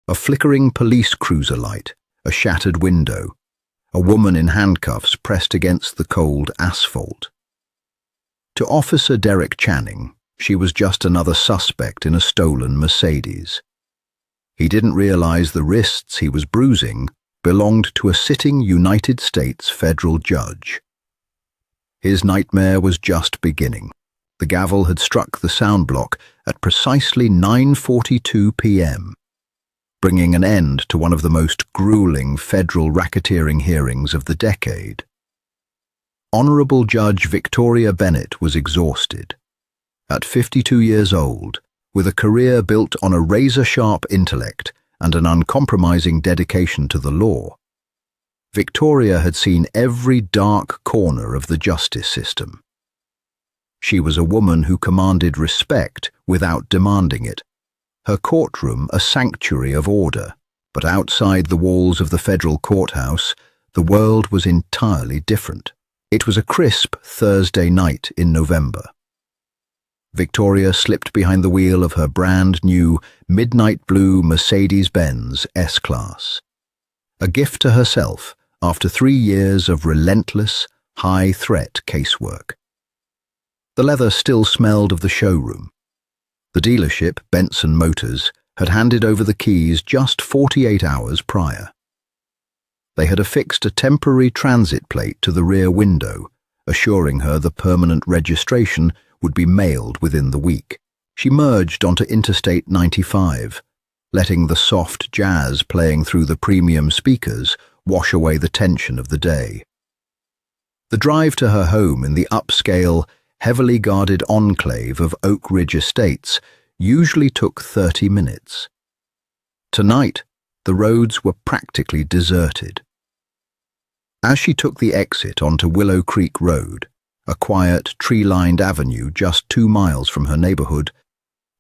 A flickering police cruiser light, a shattered window, a woman in handcuffs pressed against the cold asphalt. To Officer Derek Channing, she was just another suspect in a stolen Mercedes. He didn't realize the wrists he was bruising belonged to a sitting United States federal judge. His nightmare was just beginning. The gavel had struck the sound block at precisely 9:42 p.m., bringing an end to one of the most grueling federal racketeering hearings of the decade. Honorable Judge Victoria Bennett was exhausted. At 52 years old, with a career built on a razor-sharp intellect and an uncompromising dedication to the law, Victoria had seen every dark corner of the justice system. She was a woman who commanded respect without demanding it, her courtroom a sanctuary of order, but outside the walls of the federal courthouse, the world was entirely different. It was a crisp Thursday night in November. Victoria slipped behind the wheel of her brand-new midnight blue Mercedes-Benz S-Class, a gift to herself after 3 years of relentless, high-threat casework. The leather still smelled of the showroom. The dealership, Benson Motors, had handed over the keys just 48 hours prior. They had affixed a temporary transit plate to the rear window, assuring her the permanent registration would be mailed within the week. She merged onto Interstate 95, letting the soft jazz playing through the premium speakers wash away the tension of the day. The drive to her home in the upscale, heavily guarded enclave of Oak Ridge Estates usually took 30 minutes. Tonight, the roads were practically deserted. As she took the exit onto Willow Creek Road, a quiet, tree-lined avenue just 2 miles from her neighborhood,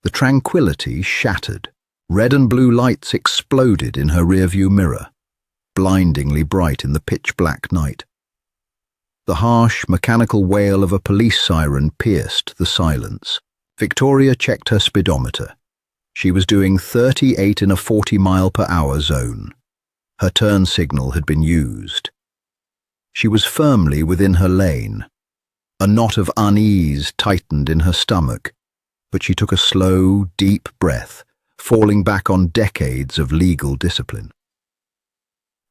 the tranquility shattered. Red and blue lights exploded in her rearview mirror, blindingly bright in the pitch-black night. The harsh, mechanical wail of a police siren pierced the silence. Victoria checked her speedometer. She was doing 38 in a 40-mile-per-hour zone. Her turn signal had been used. She was firmly within her lane. A knot of unease tightened in her stomach, but she took a slow, deep breath, falling back on decades of legal discipline.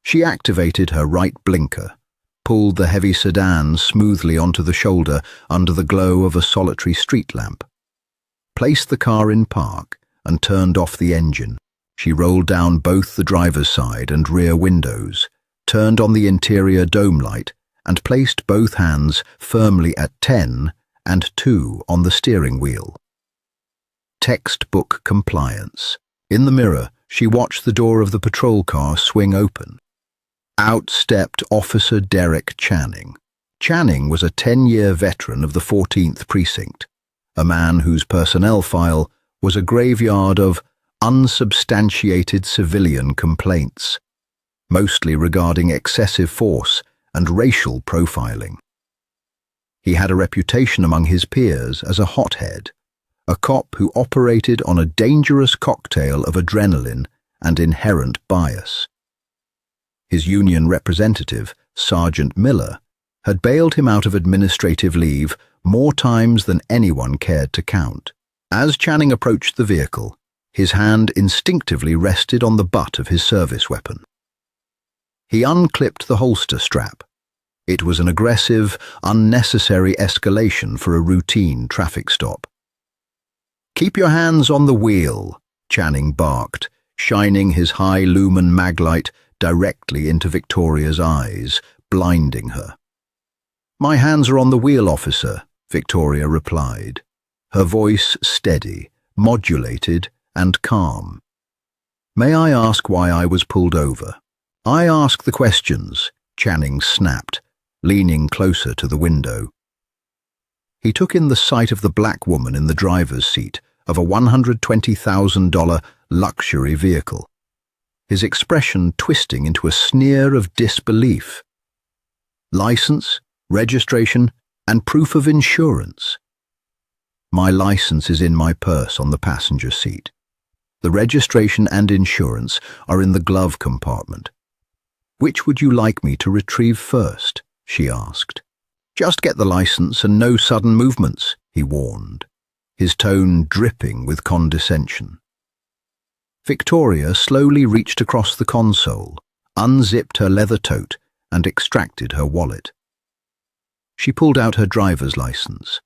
She activated her right blinker, pulled the heavy sedan smoothly onto the shoulder under the glow of a solitary street lamp, placed the car in park, and turned off the engine. She rolled down both the driver's side and rear windows, turned on the interior dome light, and placed both hands firmly at 10 and 2 on the steering wheel. Textbook compliance. In the mirror, she watched the door of the patrol car swing open. Out stepped Officer Derek Channing. Channing was a 10-year veteran of the 14th Precinct, a man whose personnel file was a graveyard of unsubstantiated civilian complaints, mostly regarding excessive force and racial profiling. He had a reputation among his peers as a hothead, a cop who operated on a dangerous cocktail of adrenaline and inherent bias. His union representative, Sergeant Miller, had bailed him out of administrative leave more times than anyone cared to count. As Channing approached the vehicle, his hand instinctively rested on the butt of his service weapon. He unclipped the holster strap. It was an aggressive, unnecessary escalation for a routine traffic stop. "Keep your hands on the wheel," Channing barked, shining his high-lumen maglite directly into Victoria's eyes, blinding her. "My hands are on the wheel, officer," Victoria replied, her voice steady, modulated, and calm. "May I ask why I was pulled over?" "I ask the questions," Channing snapped, leaning closer to the window. He took in the sight of the black woman in the driver's seat of a $120,000 luxury vehicle, his expression twisting into a sneer of disbelief. "License, registration, and proof of insurance." "My license is in my purse on the passenger seat." The registration and insurance are in the glove compartment. Which would you like me to retrieve first? She asked. Just get the license and no sudden movements, he warned, his tone dripping with condescension. Victoria slowly reached across the console, unzipped her leather tote, and extracted her wallet. She pulled out her driver's license.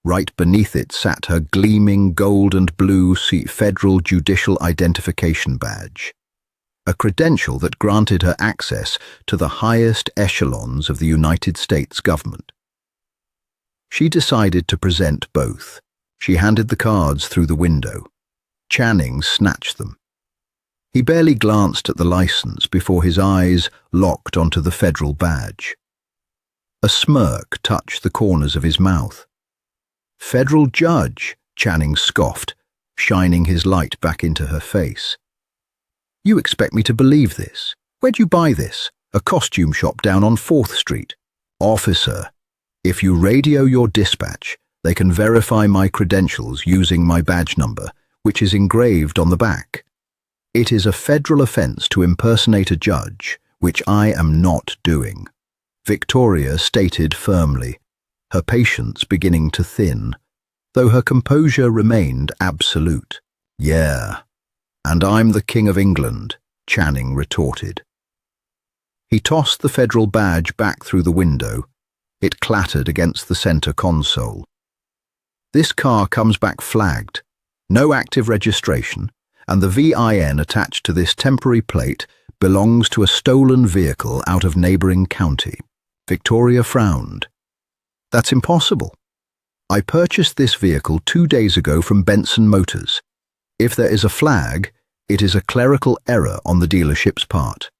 Right beneath it sat her gleaming gold and blue federal judicial identification badge, a credential that granted her access to the highest echelons of the United States government. She decided to present both. She handed the cards through the window. Channing snatched them. He barely glanced at the license before his eyes locked onto the federal badge. A smirk touched the corners of his mouth. "Federal judge," Channing scoffed, shining his light back into her face. "You expect me to believe this? Where'd you buy this? A costume shop down on 4th Street. Officer, if you radio your dispatch, they can verify my credentials using my badge number, which is engraved on the back. It is a federal offense to impersonate a judge, which I am not doing," Victoria stated firmly, her patience beginning to thin, though her composure remained absolute. "Yeah, and I'm the King of England," Channing retorted. He tossed the federal badge back through the window. It clattered against the center console. "This car comes back flagged. No active registration, and the VIN attached to this temporary plate belongs to a stolen vehicle out of neighboring county." Victoria frowned. "That's impossible. I purchased this vehicle 2 days ago from Benson Motors. If there is a flag, it is a clerical error on the dealership's part.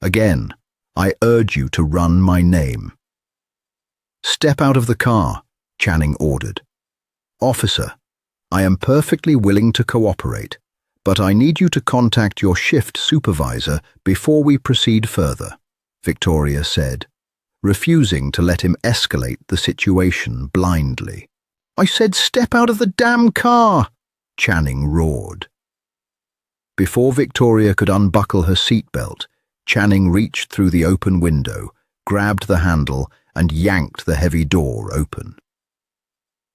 Again, I urge you to run my name." "Step out of the car," Channing ordered. "Officer, I am perfectly willing to cooperate, but I need you to contact your shift supervisor before we proceed further," Victoria said, refusing to let him escalate the situation blindly. "I said step out of the damn car!" Channing roared. Before Victoria could unbuckle her seatbelt, Channing reached through the open window, grabbed the handle, and yanked the heavy door open.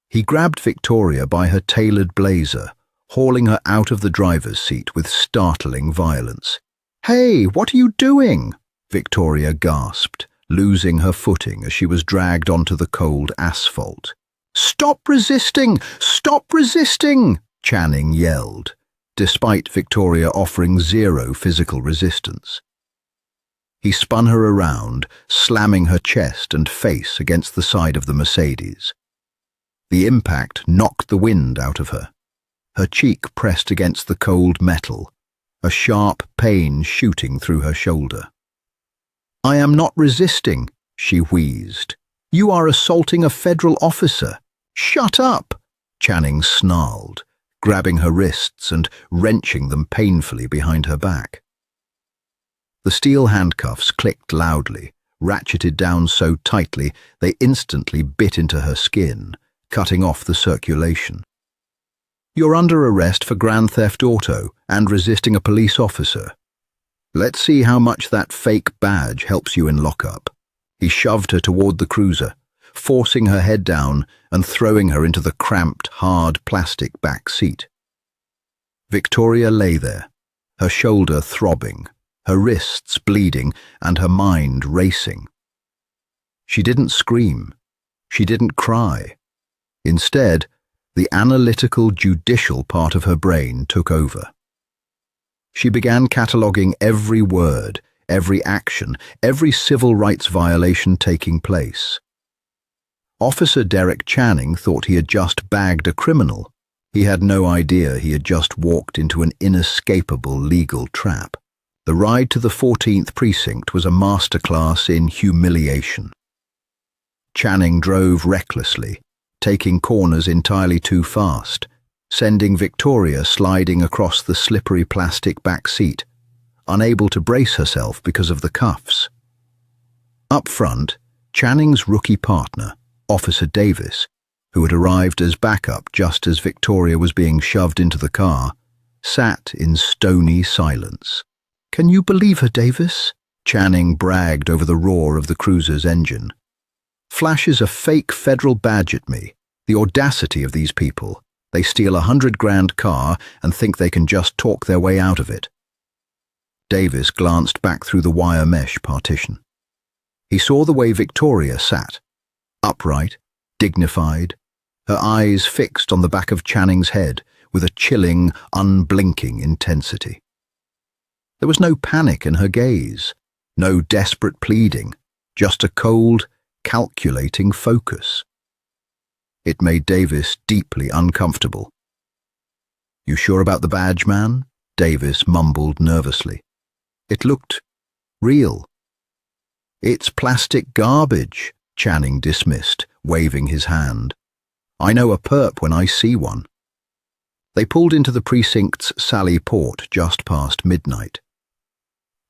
He grabbed Victoria by her tailored blazer, hauling her out of the driver's seat with startling violence. "Hey, what are you doing?" Victoria gasped, losing her footing as she was dragged onto the cold asphalt. "Stop resisting! Stop resisting!" Channing yelled, despite Victoria offering zero physical resistance. He spun her around, slamming her chest and face against the side of the Mercedes. The impact knocked the wind out of her. Her cheek pressed against the cold metal, a sharp pain shooting through her shoulder. "I am not resisting," she wheezed. "You are assaulting a federal officer." "Shut up!" Channing snarled, grabbing her wrists and wrenching them painfully behind her back. The steel handcuffs clicked loudly, ratcheted down so tightly they instantly bit into her skin, cutting off the circulation. "You're under arrest for grand theft auto and resisting a police officer. Let's see how much that fake badge helps you in lockup." He shoved her toward the cruiser, forcing her head down and throwing her into the cramped, hard plastic back seat. Victoria lay there, her shoulder throbbing, her wrists bleeding, and her mind racing. She didn't scream. She didn't cry. Instead, the analytical, judicial part of her brain took over. She began cataloguing every word, every action, every civil rights violation taking place. Officer Derek Channing thought he had just bagged a criminal. He had no idea he had just walked into an inescapable legal trap. The ride to the 14th precinct was a masterclass in humiliation. Channing drove recklessly, taking corners entirely too fast, sending Victoria sliding across the slippery plastic back seat, unable to brace herself because of the cuffs. Up front, Channing's rookie partner, Officer Davis, who had arrived as backup just as Victoria was being shoved into the car, sat in stony silence. "Can you believe her, Davis?" Channing bragged over the roar of the cruiser's engine. "Flashes a fake federal badge at me. The audacity of these people. They steal $100,000 car and think they can just talk their way out of it." Davis glanced back through the wire mesh partition. He saw the way Victoria sat, upright, dignified, her eyes fixed on the back of Channing's head with a chilling, unblinking intensity. There was no panic in her gaze, no desperate pleading, just a cold, calculating focus. It made Davis deeply uncomfortable. "You sure about the badge, man?" Davis mumbled nervously. It looked real. "It's plastic garbage," Channing dismissed, waving his hand. "I know a perp when I see one." They pulled into the precinct's Sally Port just past midnight.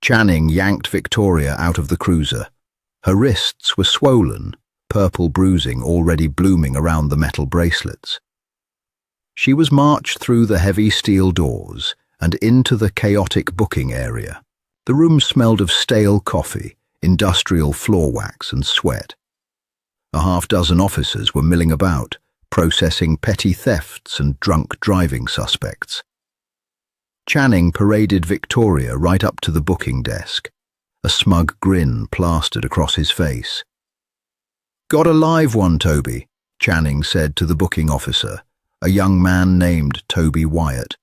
Channing yanked Victoria out of the cruiser. Her wrists were swollen, purple bruising already blooming around the metal bracelets. She was marched through the heavy steel doors and into the chaotic booking area. The room smelled of stale coffee, industrial floor wax and sweat. A half-dozen officers were milling about, processing petty thefts and drunk driving suspects. Channing paraded Victoria right up to the booking desk, a smug grin plastered across his face. "Got a live one, Toby," Channing said to the booking officer, a young man named Toby Wyatt.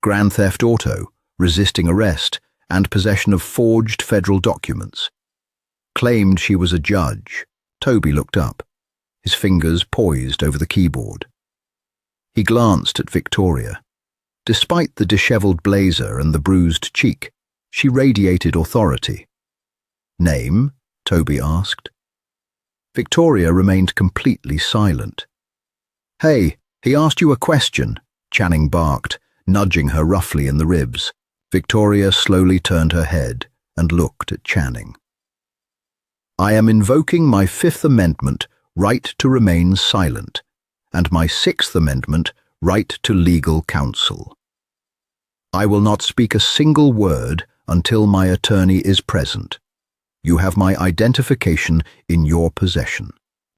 "Grand theft auto, resisting arrest, and possession of forged federal documents." Claimed she was a judge. Toby looked up, his fingers poised over the keyboard. He glanced at Victoria. Despite the disheveled blazer and the bruised cheek, she radiated authority. "Name?" Toby asked. Victoria remained completely silent. "Hey, he asked you a question," Channing barked, nudging her roughly in the ribs. Victoria slowly turned her head and looked at Channing. "I am invoking my Fifth Amendment right to remain silent, and my Sixth Amendment right to legal counsel. I will not speak a single word until my attorney is present. You have my identification in your possession."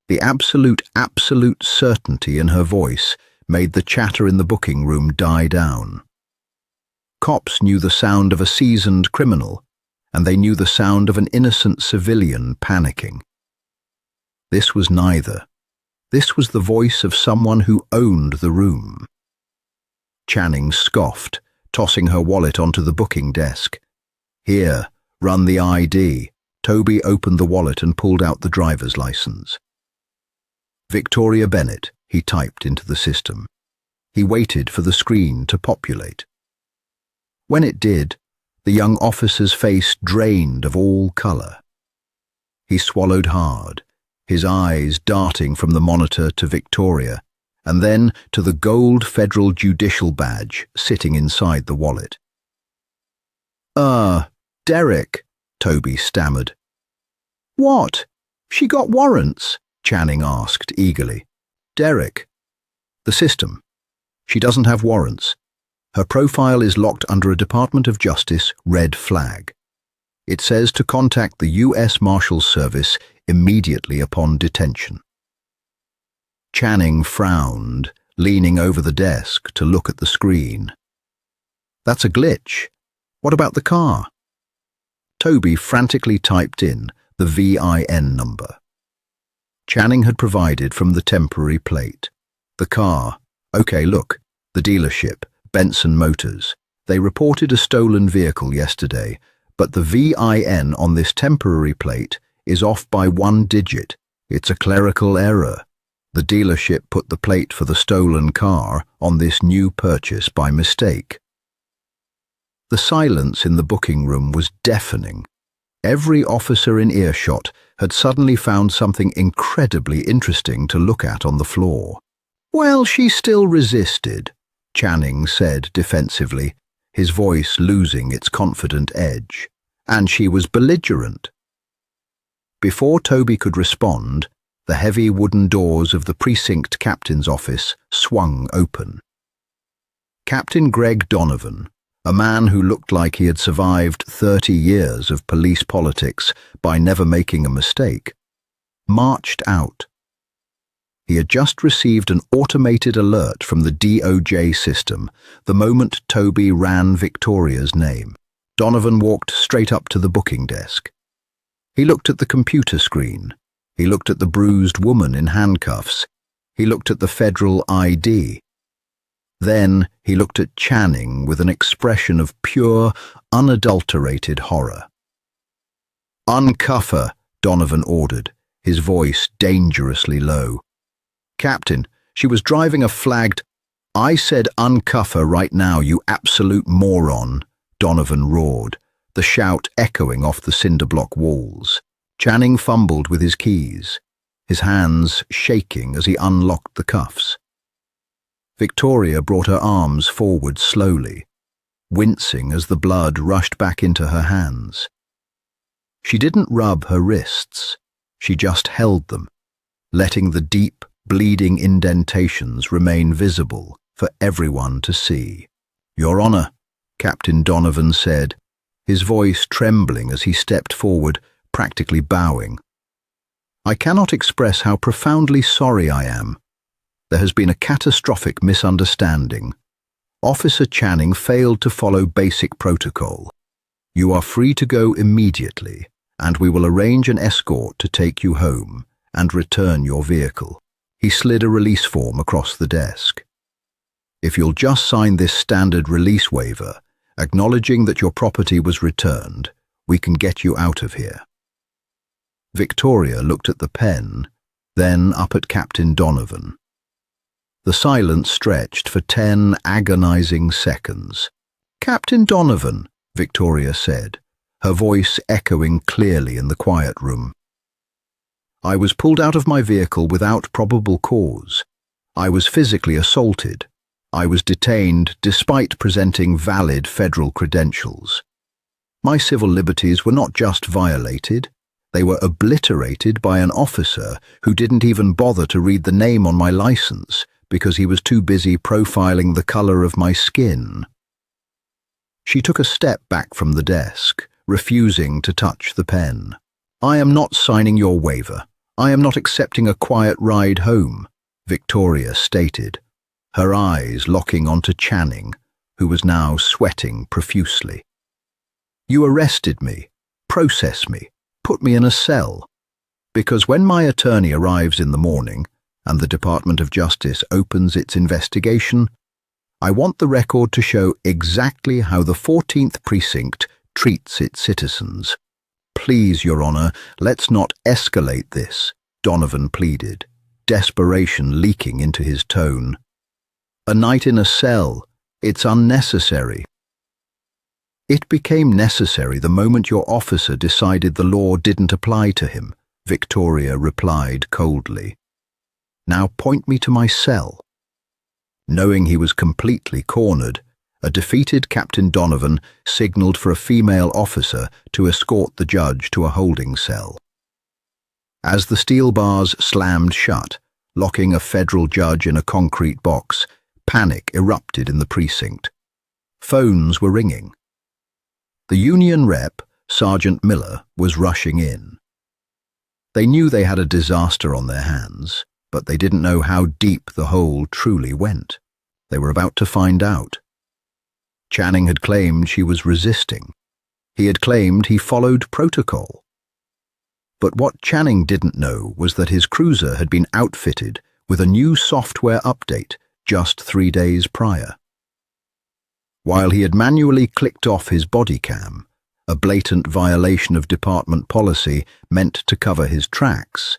The absolute certainty in her voice made the chatter in the booking room die down. Cops knew the sound of a seasoned criminal, and they knew the sound of an innocent civilian panicking. This was neither. This was the voice of someone who owned the room. Channing scoffed, tossing her wallet onto the booking desk. "Here, run the ID." Toby opened the wallet and pulled out the driver's license. "Victoria Bennett," he typed into the system. He waited for the screen to populate. When it did, the young officer's face drained of all color. He swallowed hard, his eyes darting from the monitor to Victoria, and then to the gold federal judicial badge sitting inside the wallet. Derek," Toby stammered. "What? She got warrants?" Channing asked eagerly. "Derek. The system. She doesn't have warrants. Her profile is locked under a Department of Justice red flag. It says to contact the U.S. Marshals Service immediately upon detention." Channing frowned, leaning over the desk to look at the screen. "That's a glitch. What about the car?" Toby frantically typed in the VIN number Channing had provided from the temporary plate. The car. Okay, look. The dealership, Benson Motors. They reported a stolen vehicle yesterday, but the VIN on this temporary plate is off by 1 digit. It's a clerical error. The dealership put the plate for the stolen car on this new purchase by mistake. The silence in the booking room was deafening. Every officer in earshot had suddenly found something incredibly interesting to look at on the floor. "Well, she still resisted," Channing said defensively, his voice losing its confident edge. "And she was belligerent." Before Toby could respond, the heavy wooden doors of the precinct captain's office swung open. Captain Greg Donovan, a man who looked like he had survived 30 years of police politics by never making a mistake, marched out. He had just received an automated alert from the DOJ system the moment Toby ran Victoria's name. Donovan walked straight up to the booking desk. He looked at the computer screen. He looked at the bruised woman in handcuffs. He looked at the federal ID. Then he looked at Channing with an expression of pure, unadulterated horror. "Uncuff her," Donovan ordered, his voice dangerously low. "Captain, she was driving a flagged—" "I said uncuff her right now, you absolute moron," Donovan roared, the shout echoing off the cinder-block walls. Channing fumbled with his keys, his hands shaking as he unlocked the cuffs. Victoria brought her arms forward slowly, wincing as the blood rushed back into her hands. She didn't rub her wrists, she just held them, letting the deep, bleeding indentations remain visible for everyone to see. "Your Honor," Captain Donovan said, his voice trembling as he stepped forward, practically bowing. "I cannot express how profoundly sorry I am. There has been a catastrophic misunderstanding. Officer Channing failed to follow basic protocol. You are free to go immediately, and we will arrange an escort to take you home and return your vehicle." He slid a release form across the desk. "If you'll just sign this standard release waiver, acknowledging that your property was returned, we can get you out of here." Victoria looked at the pen, then up at Captain Donovan. The silence stretched for 10 agonizing seconds. "Captain Donovan," Victoria said, her voice echoing clearly in the quiet room. "I was pulled out of my vehicle without probable cause. I was physically assaulted. I was detained despite presenting valid federal credentials. My civil liberties were not just violated, they were obliterated by an officer who didn't even bother to read the name on my license because he was too busy profiling the color of my skin." She took a step back from the desk, refusing to touch the pen. "I am not signing your waiver. I am not accepting a quiet ride home," Victoria stated, her eyes locking onto Channing, who was now sweating profusely. "You arrested me, process me, put me in a cell, because when my attorney arrives in the morning and the Department of Justice opens its investigation, I want the record to show exactly how the 14th Precinct treats its citizens. Please, Your Honor, let's not escalate this," Donovan pleaded, desperation leaking into his tone. "A night in a cell, it's unnecessary." "It became necessary the moment your officer decided the law didn't apply to him," Victoria replied coldly. "Now point me to my cell." Knowing he was completely cornered, a defeated Captain Donovan signaled for a female officer to escort the judge to a holding cell. As the steel bars slammed shut, locking a federal judge in a concrete box, panic erupted in the precinct. Phones were ringing. The union rep, Sergeant Miller, was rushing in. They knew they had a disaster on their hands, but they didn't know how deep the hole truly went. They were about to find out. Channing had claimed she was resisting. He had claimed he followed protocol. But what Channing didn't know was that his cruiser had been outfitted with a new software update just 3 days prior. While he had manually clicked off his body cam, a blatant violation of department policy meant to cover his tracks,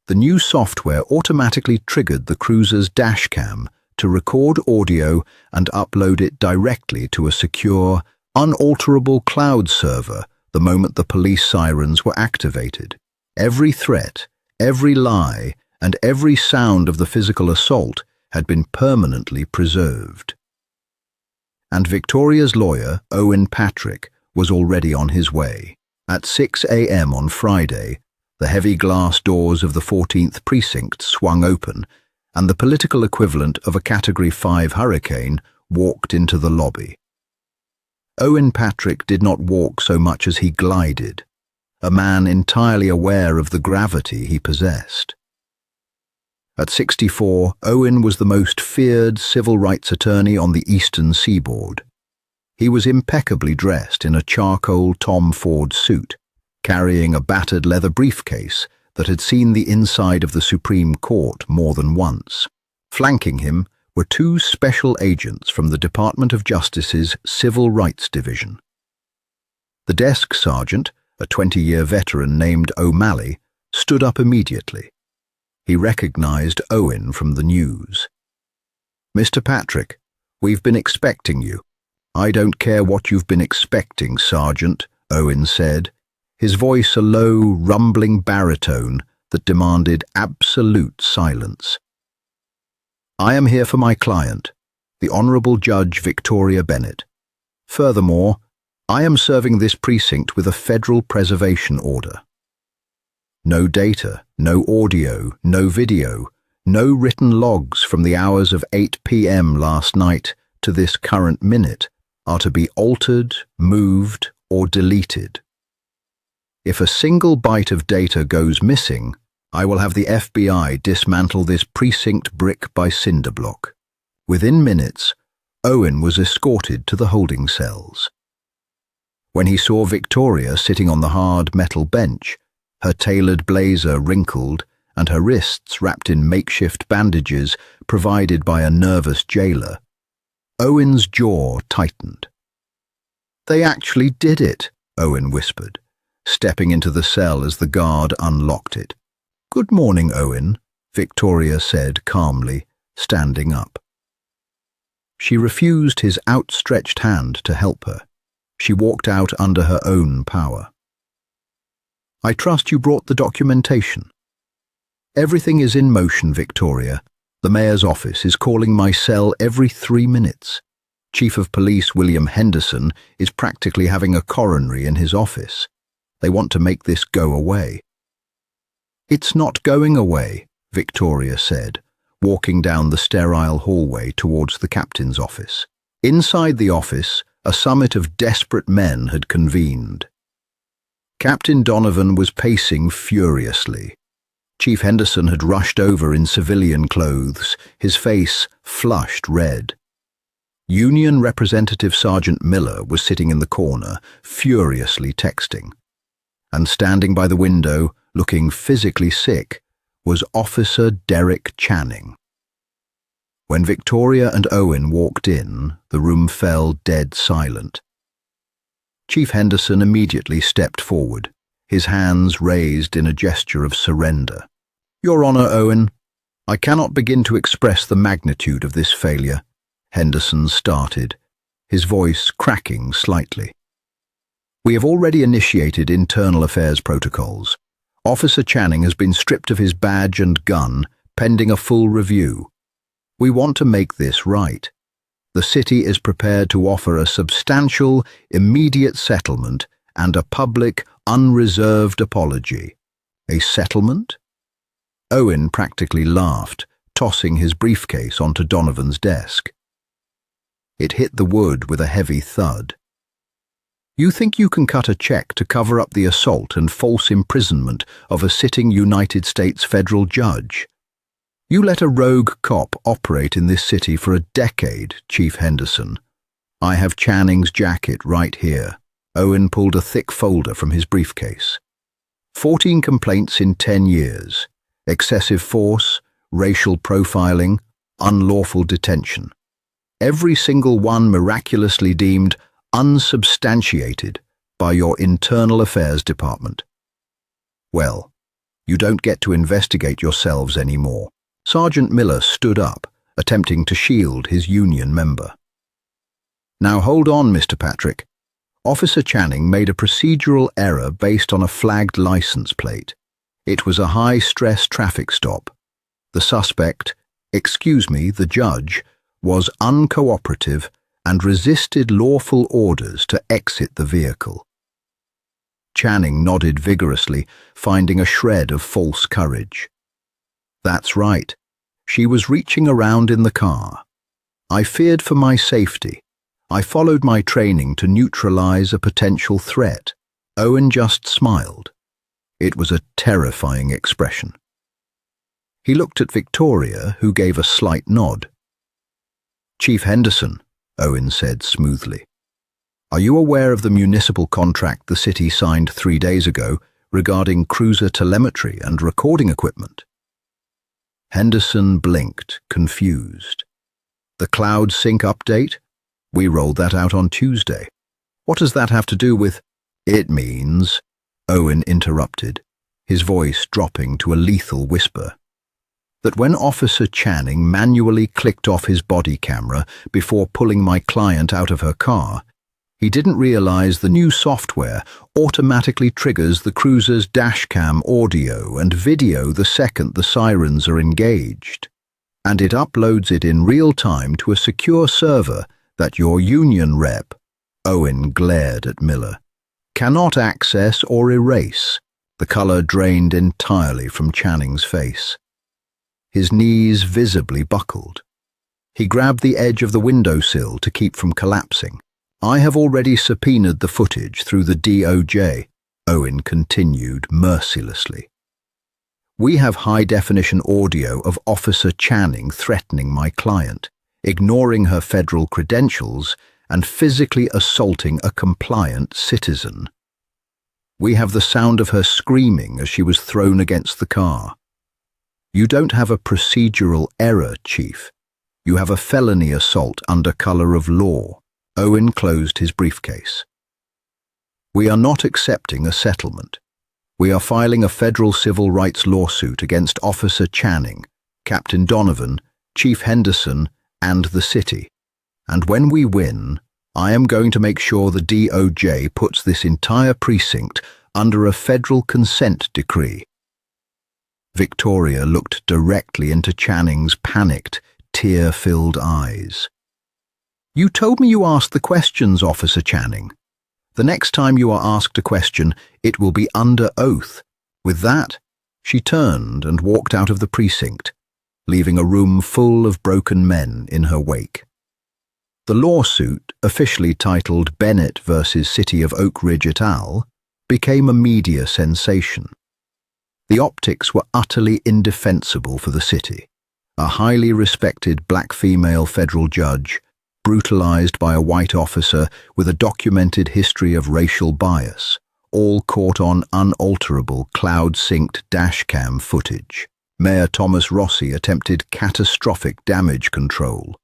the new software automatically triggered the cruiser's dash cam to record audio and upload it directly to a secure, unalterable cloud server the moment the police sirens were activated. Every threat, every lie, and every sound of the physical assault had been permanently preserved. And Victoria's lawyer, Owen Patrick, was already on his way. At 6 a.m. on Friday, the heavy glass doors of the 14th Precinct swung open, and the political equivalent of a Category 5 hurricane walked into the lobby. Owen Patrick did not walk so much as he glided, a man entirely aware of the gravity he possessed. At 64, Owen was the most feared civil rights attorney on the eastern seaboard. He was impeccably dressed in a charcoal Tom Ford suit, carrying a battered leather briefcase that had seen the inside of the Supreme Court more than once. Flanking him were two special agents from the Department of Justice's Civil Rights Division. The desk sergeant, a 20-year veteran named O'Malley, stood up immediately. He recognized Owen from the news. "Mr. Patrick, we've been expecting you." "I don't care what you've been expecting, Sergeant," Owen said, his voice a low, rumbling baritone that demanded absolute silence. "I am here for my client, the Honourable Judge Victoria Bennett. Furthermore, I am serving this precinct with a federal preservation order. No data, no audio, no video, no written logs from the hours of 8 p.m. last night to this current minute are to be altered, moved, or deleted. If a single byte of data goes missing, I will have the FBI dismantle this precinct brick by cinder block." Within minutes, Owen was escorted to the holding cells. When he saw Victoria sitting on the hard metal bench, her tailored blazer wrinkled and her wrists wrapped in makeshift bandages provided by a nervous jailer, Owen's jaw tightened. "They actually did it," Owen whispered, stepping into the cell as the guard unlocked it. "Good morning, Owen," Victoria said calmly, standing up. She refused his outstretched hand to help her. She walked out under her own power. "I trust you brought the documentation." "Everything is in motion, Victoria. The mayor's office is calling my cell every 3 minutes. Chief of Police William Henderson is practically having a coronary in his office. They want to make this go away." "It's not going away," Victoria said, walking down the sterile hallway towards the captain's office. Inside the office, a summit of desperate men had convened. Captain Donovan was pacing furiously. Chief Henderson had rushed over in civilian clothes, his face flushed red. Union Representative Sergeant Miller was sitting in the corner, furiously texting. And standing by the window, looking physically sick, was Officer Derek Channing. When Victoria and Owen walked in, the room fell dead silent. Chief Henderson immediately stepped forward, his hands raised in a gesture of surrender. "Your Honor, Owen, I cannot begin to express the magnitude of this failure," Henderson started, his voice cracking slightly. "We have already initiated internal affairs protocols. Officer Channing has been stripped of his badge and gun, pending a full review. We want to make this right. The city is prepared to offer a substantial, immediate settlement and a public, unreserved apology." "A settlement?" Owen practically laughed, tossing his briefcase onto Donovan's desk. It hit the wood with a heavy thud. "You think you can cut a check to cover up the assault and false imprisonment of a sitting United States federal judge? You let a rogue cop operate in this city for a decade, Chief Henderson. I have Channing's jacket right here." Owen pulled a thick folder from his briefcase. 14 complaints in 10 years. Excessive force, racial profiling, unlawful detention. Every single one miraculously deemed unsubstantiated by your Internal Affairs Department. "Well, you don't get to investigate yourselves anymore." Sergeant Miller stood up, attempting to shield his union member. "Now hold on, Mr. Patrick. Officer Channing made a procedural error based on a flagged license plate. It was a high-stress traffic stop. The suspect, the judge, was uncooperative and resisted lawful orders to exit the vehicle." Channing nodded vigorously, finding a shred of false courage. "That's right. She was reaching around in the car. I feared for my safety. I followed my training to neutralize a potential threat. Owen just smiled. It was a terrifying expression. He looked at Victoria, who gave a slight nod. "Chief Henderson," Owen said smoothly, "are you aware of the municipal contract the city signed 3 days ago regarding cruiser telemetry and recording equipment?" Henderson blinked, confused. "The cloud sync update? We rolled that out on Tuesday. What does that have to do with—" "It means," Owen interrupted, his voice dropping to a lethal whisper, "that when Officer Channing manually clicked off his body camera before pulling my client out of her car, he didn't realize the new software automatically triggers the cruiser's dashcam audio and video the second the sirens are engaged, and it uploads it in real time to a secure server that your union rep," Owen glared at Miller, "cannot access or erase." The color drained entirely from Channing's face. His knees visibly buckled. He grabbed the edge of the windowsill to keep from collapsing. "I have already subpoenaed the footage through the DOJ," Owen continued mercilessly. "We have high-definition audio of Officer Channing threatening my client, ignoring her federal credentials, and physically assaulting a compliant citizen. We have the sound of her screaming as she was thrown against the car. You don't have a procedural error, Chief. You have a felony assault under color of law." Owen closed his briefcase. "We are not accepting a settlement. We are filing a federal civil rights lawsuit against Officer Channing, Captain Donovan, Chief Henderson, and the city. And when we win, I am going to make sure the DOJ puts this entire precinct under a federal consent decree." Victoria looked directly into Channing's panicked, tear-filled eyes. "You told me you asked the questions, Officer Channing. The next time you are asked a question, it will be under oath." With that, she turned and walked out of the precinct, leaving a room full of broken men in her wake. The lawsuit, officially titled Bennett versus City of Oak Ridge et al., became a media sensation. The optics were utterly indefensible for the city. A highly respected black female federal judge, brutalized by a white officer with a documented history of racial bias, all caught on unalterable cloud-synced dashcam footage. Mayor Thomas Rossi attempted catastrophic damage control.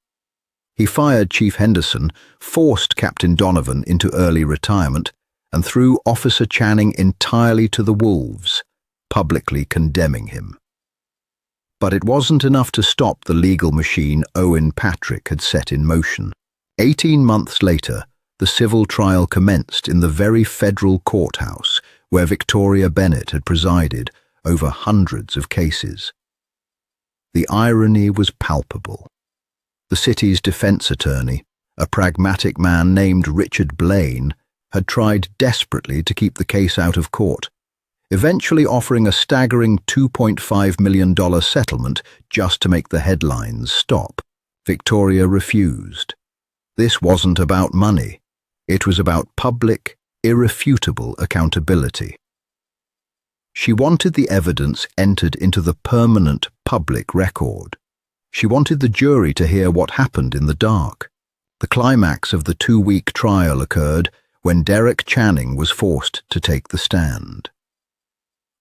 He fired Chief Henderson, forced Captain Donovan into early retirement, and threw Officer Channing entirely to the wolves, publicly condemning him. But it wasn't enough to stop the legal machine Owen Patrick had set in motion. 18 months later, the civil trial commenced in the very federal courthouse where Victoria Bennett had presided over hundreds of cases. The irony was palpable. The city's defense attorney, a pragmatic man named Richard Blaine, had tried desperately to keep the case out of court, eventually offering a staggering $2.5 million settlement just to make the headlines stop. Victoria refused. This wasn't about money. It was about public, irrefutable accountability. She wanted the evidence entered into the permanent public record. She wanted the jury to hear what happened in the dark. The climax of the 2-week trial occurred when Derek Channing was forced to take the stand.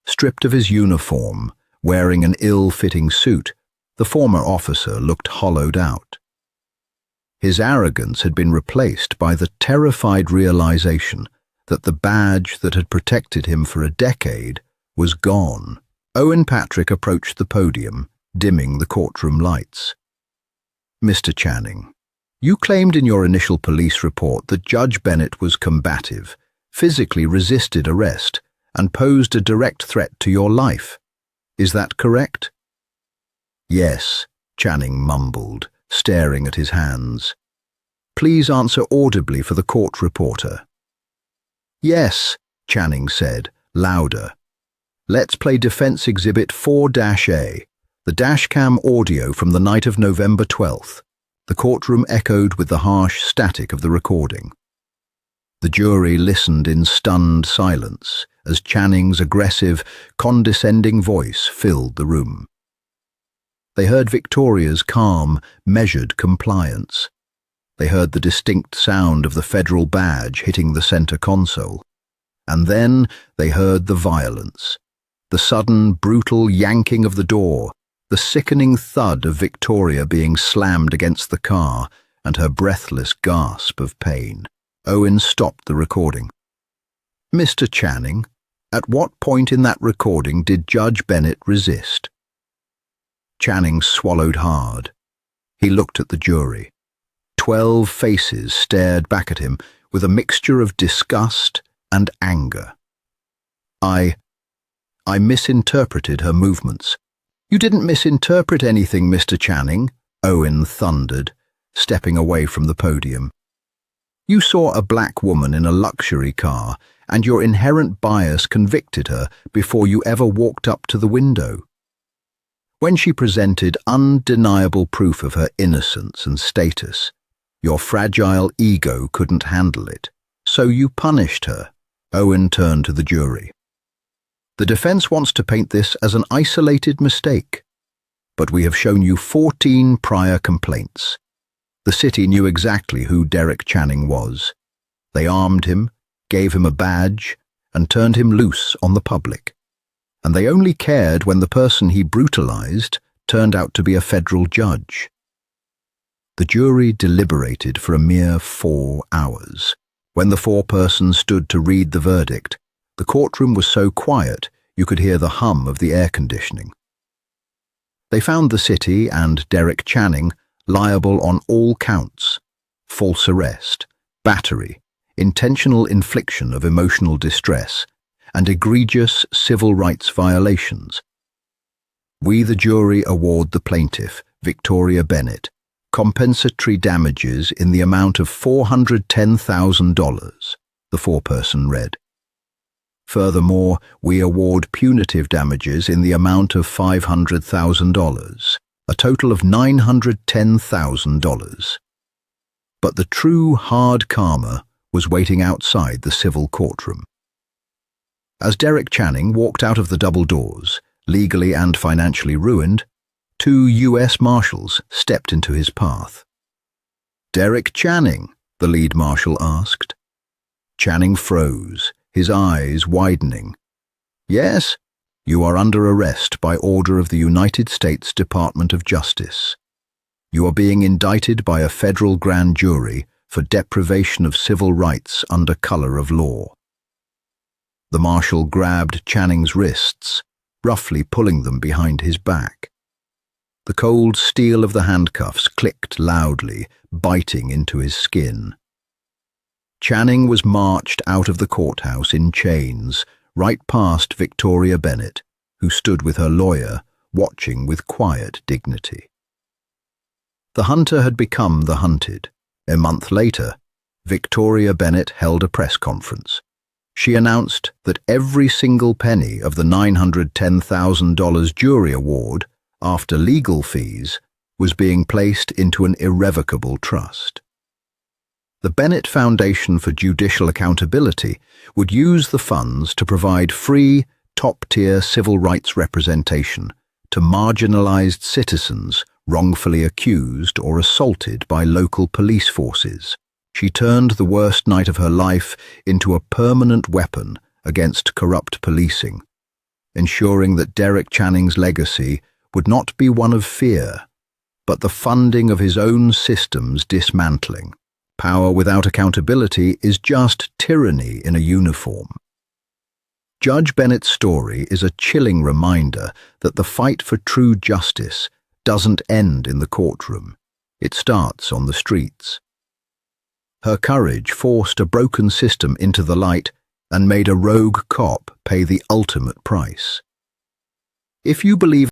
Stripped of his uniform, wearing an ill-fitting suit, the former officer looked hollowed out. His arrogance had been replaced by the terrified realization that the badge that had protected him for a decade was gone. Owen Patrick approached the podium, dimming the courtroom lights. "Mr. Channing, you claimed in your initial police report that Judge Bennett was combative, physically resisted arrest, and posed a direct threat to your life. Is that correct?" "Yes," Channing mumbled, staring at his hands. "Please answer audibly for the court reporter." "Yes," Channing said, louder. "Let's play Defense Exhibit 4-A, the dashcam audio from the night of November 12th. The courtroom echoed with the harsh static of the recording. The jury listened in stunned silence as Channing's aggressive, condescending voice filled the room. They heard Victoria's calm, measured compliance. They heard the distinct sound of the federal badge hitting the center console. And then they heard the violence, the sudden, brutal yanking of the door, the sickening thud of Victoria being slammed against the car, and her breathless gasp of pain. Owen stopped the recording. "Mr. Channing, at what point in that recording did Judge Bennett resist?" Channing swallowed hard. He looked at the jury. 12 faces stared back at him with a mixture of disgust and anger. I misinterpreted her movements." "You didn't misinterpret anything, Mr. Channing," Owen thundered, stepping away from the podium. "You saw a black woman in a luxury car, and your inherent bias convicted her before you ever walked up to the window. When she presented undeniable proof of her innocence and status, your fragile ego couldn't handle it, so you punished her." Owen turned to the jury. "The defense wants to paint this as an isolated mistake, but we have shown you 14 prior complaints. The city knew exactly who Derek Channing was. They armed him, gave him a badge, and turned him loose on the public. And they only cared when the person he brutalized turned out to be a federal judge." The jury deliberated for a mere 4 hours. When the foreperson stood to read the verdict, the courtroom was so quiet you could hear the hum of the air conditioning. They found the city and Derek Channing liable on all counts: false arrest, battery, intentional infliction of emotional distress, and egregious civil rights violations. "We, the jury, award the plaintiff, Victoria Bennett, compensatory damages in the amount of $410,000, the foreperson read. "Furthermore, we award punitive damages in the amount of $500,000, a total of $910,000. But the true hard karma was waiting outside the civil courtroom. As Derek Channing walked out of the double doors, legally and financially ruined, 2 U.S. Marshals stepped into his path. "Derek Channing?" the lead marshal asked. Channing froze, his eyes widening. "Yes, you are under arrest by order of the United States Department of Justice. You are being indicted by a federal grand jury for deprivation of civil rights under color of law." The marshal grabbed Channing's wrists, roughly pulling them behind his back. The cold steel of the handcuffs clicked loudly, biting into his skin. Channing was marched out of the courthouse in chains, right past Victoria Bennett, who stood with her lawyer, watching with quiet dignity. The hunter had become the hunted. A month later, Victoria Bennett held a press conference. She announced that every single penny of the $910,000 jury award, after legal fees, was being placed into an irrevocable trust. The Bennett Foundation for Judicial Accountability would use the funds to provide free, top-tier civil rights representation to marginalized citizens wrongfully accused or assaulted by local police forces. She turned the worst night of her life into a permanent weapon against corrupt policing, ensuring that Derek Channing's legacy would not be one of fear, but the funding of his own system's dismantling. Power without accountability is just tyranny in a uniform. Judge Bennett's story is a chilling reminder that the fight for true justice doesn't end in the courtroom. It starts on the streets. Her courage forced a broken system into the light and made a rogue cop pay the ultimate price. If you believe